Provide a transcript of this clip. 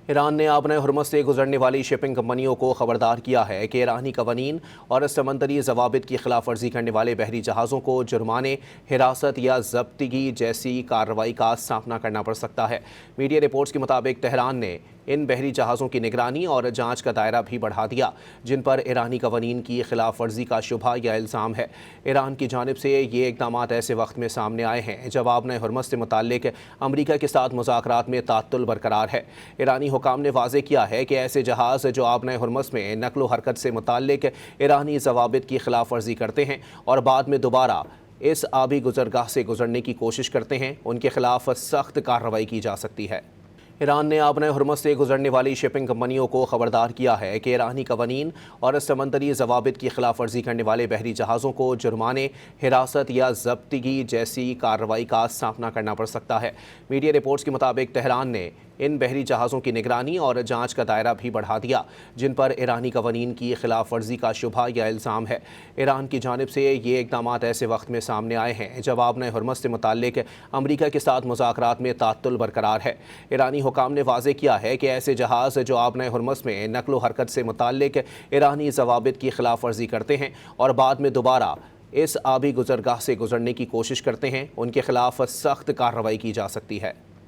ایران نے آبۂ ہرمز سے گزرنے والی شپنگ کمپنیوں کو خبردار کیا ہے کہ ایرانی قوانین اور سمندری ضوابط کی خلاف ورزی کرنے والے بحری جہازوں کو جرمانے، حراست یا ضبطگی جیسی کارروائی کا سامنا کرنا پڑ سکتا ہے۔ میڈیا رپورٹس کے مطابق تہران نے ان بحری جہازوں کی نگرانی اور جانچ کا دائرہ بھی بڑھا دیا جن پر ایرانی قوانین کی خلاف ورزی کا شبہ یا الزام ہے۔ ایران کی جانب سے یہ اقدامات ایسے وقت میں سامنے آئے ہیں جب آبۂ ہرمز سے متعلق امریکہ کے ساتھ مذاکرات میں تعطل برقرار ہے۔ ایرانی حکام نے واضح کیا ہے کہ ایسے جہاز جو آبۂ ہرمز میں نقل و حرکت سے متعلق ایرانی ضوابط کی خلاف ورزی کرتے ہیں اور بعد میں دوبارہ اس آبی گزرگاہ سے گزرنے کی کوشش کرتے ہیں، ان کے خلاف سخت کارروائی کی جا سکتی ہے۔ ایران نے آبۂ ہرمز سے گزرنے والی شپنگ کمپنیوں کو خبردار کیا ہے کہ ایرانی قوانین اور سمندری ضوابط کی خلاف ورزی کرنے والے بحری جہازوں کو جرمانے، حراست یا ضبطگی جیسی کارروائی کا سامنا کرنا پڑ سکتا ہے۔ میڈیا رپورٹس کے مطابق تہران نے ان بحری جہازوں کی نگرانی اور جانچ کا دائرہ بھی بڑھا دیا جن پر ایرانی قوانین کی خلاف ورزی کا شبہ یا الزام ہے۔ ایران کی جانب سے یہ اقدامات ایسے وقت میں سامنے آئے ہیں جب آبۂ ہرمز سے متعلق امریکہ کے ساتھ مذاکرات میں تعطل برقرار ہے۔ ایرانی حکام نے واضح کیا ہے کہ ایسے جہاز جو آبۂ ہرمز میں نقل و حرکت سے متعلق ایرانی ضوابط کی خلاف ورزی کرتے ہیں اور بعد میں دوبارہ اس آبی گزرگاہ سے گزرنے کی کوشش کرتے ہیں، ان کے خلاف سخت کارروائی کی جا سکتی ہے۔